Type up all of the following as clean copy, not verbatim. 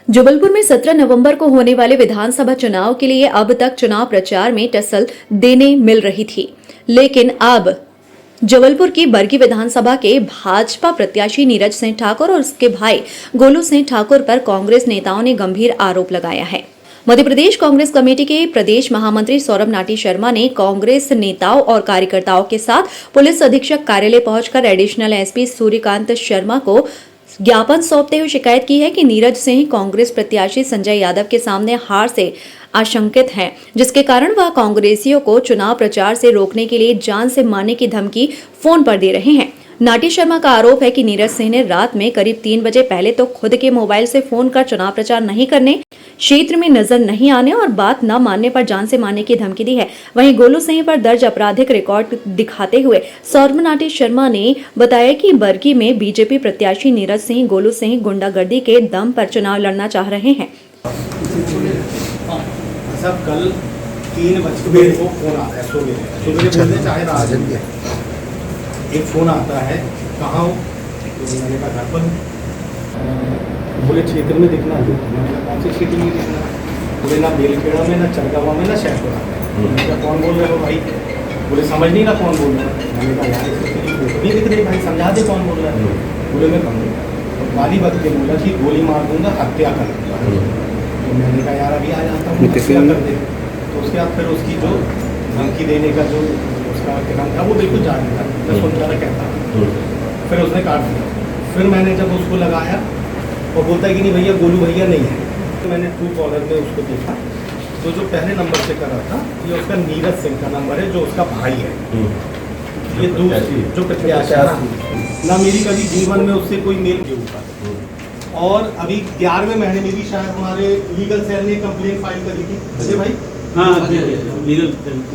जबलपुर में 17 नवंबर को होने वाले विधानसभा चुनाव के लिए अब तक चुनाव प्रचार में टसल देने मिल रही थी, लेकिन अब जबलपुर की बरगी विधानसभा के भाजपा प्रत्याशी नीरज सिंह ठाकुर और उसके भाई गोलू सिंह ठाकुर पर कांग्रेस नेताओं ने गंभीर आरोप लगाया है। मध्य प्रदेश कांग्रेस कमेटी के प्रदेश महामंत्री सौरभ नाटी शर्मा ने कांग्रेस नेताओं और कार्यकर्ताओं के साथ पुलिस अधीक्षक कार्यालय पहुंचकर एडिशनल एसपी सूर्यकांत शर्मा को ज्ञापन सौंपते हुए शिकायत की है कि नीरज सिंह कांग्रेस प्रत्याशी संजय यादव के सामने हार से आशंकित हैं, जिसके कारण वह कांग्रेसियों को चुनाव प्रचार से रोकने के लिए जान से मारने की धमकी फोन पर दे रहे हैं। नाटी शर्मा का आरोप है कि नीरज सिंह ने रात में करीब 3 बजे पहले तो खुद के मोबाइल से फोन कर चुनाव प्रचार नहीं करने, क्षेत्र में नजर नहीं आने और बात न मानने पर जान से मारने की धमकी दी है। वहीं गोलू सिंह पर दर्ज आपराधिक रिकॉर्ड दिखाते हुए सौरभ नाटी शर्मा ने बताया कि बरगी में बीजेपी प्रत्याशी नीरज सिंह गोलू सिंह गुंडागर्दी के दम पर चुनाव लड़ना चाह रहे हैं। सब कल 3 बजे को फोन आता है, सुबह बोलते चाहे रात एक फ़ोन आता है, कहाँ हो? तो मैंने कहा घर पर। बोले क्षेत्र में दिखना है। मैंने कहा कौन सी क्षेत्र में दिखना? बोले ना बेलखेड़ा में, ना चरगावा में, ना शहपुरा में। मैंने कहा कौन बोल रहे हो भाई? बोले समझ नहीं ना कौन बोल रहा है। मैंने कहा यार नहीं दिख रही भाई, समझा दे कौन बोल रहा है। बोले मैं कहूँगा गाली बक के बोला कि गोली मार दूंगा, हत्या कर दूंगा। तो मैंने कहा यार अभी आ जाता हूँ, हत्या कर दे। तो उसके बाद फिर उसकी जो धमकी देने का जो उसका काम था वो बिल्कुल जारी था, 10-15 कहता। फिर उसने काट दिया। फिर मैंने जब उसको लगाया वो बोलता है कि नहीं भैया गोलू भैया नहीं है। तो मैंने ट्रू कॉलर पे उसको देखा, तो जो पहले नंबर से कर रहा था ये उसका नीरज सिंह का नंबर है, जो उसका भाई है। ये दूसरी जो प्रत्याशी ना मेरी कभी जीवन में उससे कोई मेल के ऊपर। और अभी 11वें महीने में भी शायद हमारे लीगल सेल ने कंप्लेंट फाइल करी थी अजय भाई। हाँ,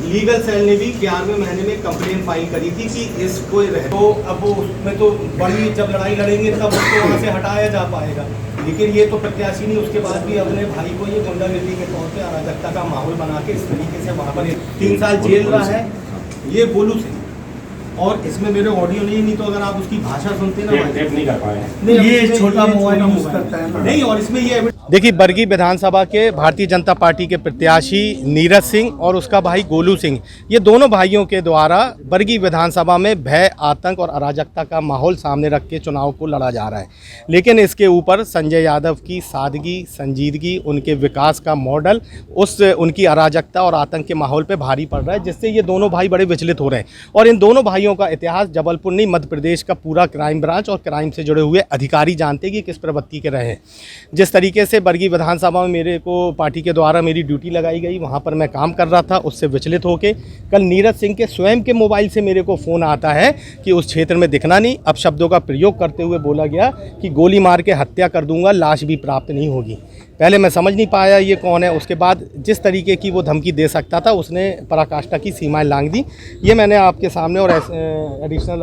लीगल सेल ने भी 11वें महीने में कंप्लेंट फाइल करी थी कि इसको तो अब वो उसमें तो बड़ी जब लड़ाई लड़ेंगे तब उसको वहाँ से हटाया जा पाएगा। लेकिन ये तो प्रत्याशी नहीं, उसके बाद भी अपने भाई को ये गुंडागर्दी के तौर पे अराजकता का माहौल बना के इस तरीके से वहाँ पर 3 साल जेल रहा है ये गोलू सिंह। और इसमें मेरे ऑडियो नहीं तो अगर आप उसकी भाषा सुनते ना नहीं कर पाए, ये छोटा मोबाइल यूज करता है नहीं। और इसमें ये देखिए बरगी विधानसभा के भारतीय जनता पार्टी के प्रत्याशी नीरज सिंह और उसका भाई गोलू सिंह, ये दोनों भाइयों के द्वारा बरगी विधानसभा में भय, आतंक और अराजकता का माहौल सामने रख के चुनाव को लड़ा जा रहा है। लेकिन इसके ऊपर संजय यादव की सादगी, संजीदगी, उनके विकास का मॉडल उनकी अराजकता और आतंक के माहौल पर भारी पड़ रहा है, जिससे ये दोनों भाई बड़े विचलित हो रहे हैं। और इन दोनों भाइयों का इतिहास जबलपुर नहीं मध्य प्रदेश का पूरा क्राइम ब्रांच और क्राइम से जुड़े हुए अधिकारी जानते कि किस प्रवृत्ति के रहे हैं। जिस तरीके से बरगी विधानसभा में मेरे को पार्टी के द्वारा मेरी ड्यूटी लगाई गई, वहां पर मैं काम कर रहा था, उससे विचलित होकर कल नीरज सिंह के स्वयं के मोबाइल से मेरे को फ़ोन आता है कि उस क्षेत्र में दिखना नहीं। अब शब्दों का प्रयोग करते हुए बोला गया कि गोली मार के हत्या कर दूंगा, लाश भी प्राप्त नहीं होगी। पहले मैं समझ नहीं पाया ये कौन है। उसके बाद जिस तरीके की वो धमकी दे सकता था उसने पराकाष्ठा की सीमाएं लांघ दी। ये मैंने आपके सामने और एडिशनल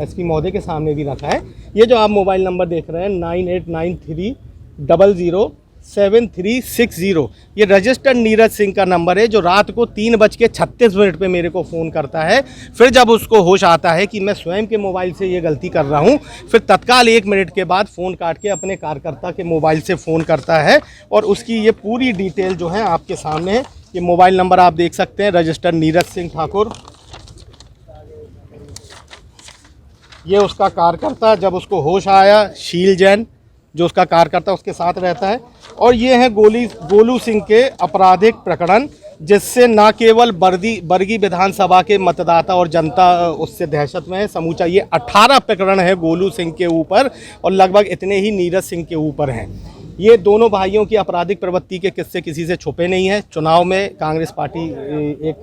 एसपी महोदय के सामने भी रखा है। ये जो आप मोबाइल नंबर देख रहे हैं 9893007360, ये रजिस्टर्ड नीरज सिंह का नंबर है, जो रात को 3:36 पे मेरे को फ़ोन करता है। फिर जब उसको होश आता है कि मैं स्वयं के मोबाइल से ये गलती कर रहा हूँ, फिर तत्काल 1 मिनट के बाद फ़ोन काट के अपने कार्यकर्ता के मोबाइल से फ़ोन करता है और उसकी ये पूरी डिटेल जो है आपके सामने है। ये मोबाइल नंबर आप देख सकते हैं, रजिस्टर्ड नीरज सिंह ठाकुर। ये उसका कार्यकर्ता, जब उसको होश आया, शील जैन जो उसका कार्यकर्ता उसके साथ रहता है। और ये हैं गोलू सिंह के आपराधिक प्रकरण, जिससे न केवल बरगी विधानसभा के मतदाता और जनता उससे दहशत में है, समूचा ये 18 प्रकरण है गोलू सिंह के ऊपर और लगभग इतने ही नीरज सिंह के ऊपर हैं। ये दोनों भाइयों की आपराधिक प्रवृत्ति के किस्से किसी से छुपे नहीं हैं। चुनाव में कांग्रेस पार्टी एक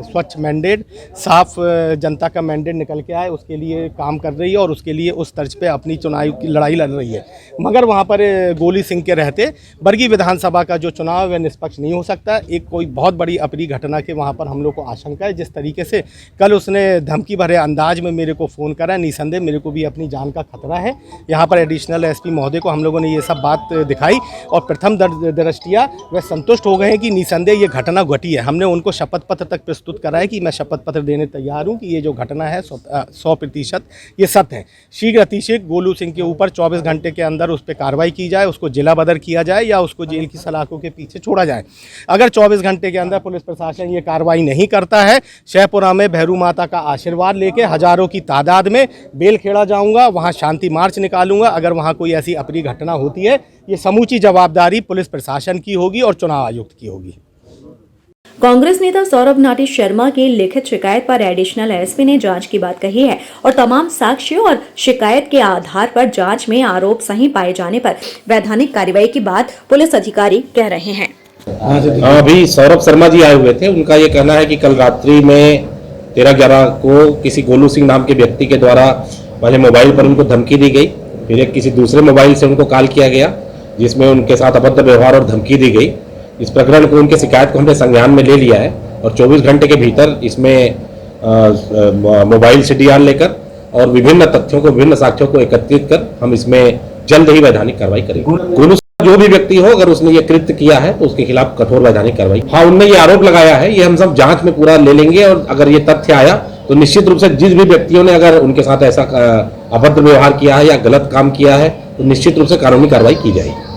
स्वच्छ मैंडेट, साफ जनता का मैंडेट निकल के आए, उसके लिए काम कर रही है और उसके लिए उस तर्ज पे अपनी चुनाव की लड़ाई लड़ रही है। मगर वहाँ पर गोली सिंह के रहते बरगी विधानसभा का जो चुनाव है निष्पक्ष नहीं हो सकता। एक कोई बहुत बड़ी अप्रिय घटना के वहाँ पर हम लोग को आशंका है। जिस तरीके से कल उसने धमकी भरे अंदाज में मेरे को फ़ोन करा, निसंदेह मेरे को भी अपनी जान का खतरा है। यहाँ पर एडिशनल एसपी महोदय को हम लोगों ने ये सब बात दिखाई और प्रथम दृष्टिया वह संतुष्ट हो गए हैं कि निसंदेह ये घटना घटी है। हमने उनको शपथ पत्र तक प्रस्तुत करा है कि मैं शपथ पत्र देने तैयार हूँ कि ये जो घटना है 100% ये सत्य है। शीघ्र अतिशीघ्र गोलू सिंह के ऊपर 24 घंटे के अंदर उस पर कार्रवाई की जाए, उसको जिला बदर किया जाए या उसको जेल की सलाखों के पीछे छोड़ा जाए। अगर 24 घंटे के अंदर पुलिस प्रशासन ये कार्रवाई नहीं करता है, शहपुरा में भैरू माता का आशीर्वाद लेके हजारों की तादाद में बेलखेड़ा जाऊंगा, वहां शांति मार्च निकालूंगा। अगर वहां कोई ऐसी अप्रिय घटना होती है, ये समूची जवाबदारी पुलिस प्रशासन की होगी और चुनाव आयुक्त की होगी। कांग्रेस नेता सौरभ नाटी शर्मा की लिखित शिकायत पर एडिशनल एसपी ने जांच की बात कही है और तमाम साक्ष्यों और शिकायत के आधार पर जांच में आरोप सही पाए जाने पर वैधानिक कार्रवाई की बात पुलिस अधिकारी कह रहे हैं। अभी सौरभ शर्मा जी आए हुए थे। उनका ये कहना है कि कल रात्रि में 13/11 को किसी गोलू सिंह नाम के व्यक्ति के द्वारा पहले मोबाइल पर उनको धमकी दी गई, फिर एक किसी दूसरे मोबाइल से उनको कॉल किया गया जिसमें उनके साथ अभद्र व्यवहार और धमकी दी गई। इस प्रकरण को, उनके शिकायत को हमने संज्ञान में ले लिया है और 24 घंटे के भीतर इसमें मोबाइल CDR लेकर और विभिन्न तथ्यों को, विभिन्न साक्ष्यों को एकत्रित कर हम इसमें जल्द ही वैधानिक कार्रवाई करेंगे। गोलू जो भी व्यक्ति हो, अगर उसने ये कृत्य किया है तो उसके खिलाफ कठोर वैधानिक कार्रवाई। हाँ, उनने ये आरोप लगाया है, ये हम सब जांच में पूरा ले लेंगे और अगर ये तथ्य आया तो निश्चित रूप से जिस भी व्यक्तियों ने अगर उनके साथ ऐसा अभद्र व्यवहार किया है या गलत काम किया है तो निश्चित रूप से कानूनी कार्रवाई की जाएगी।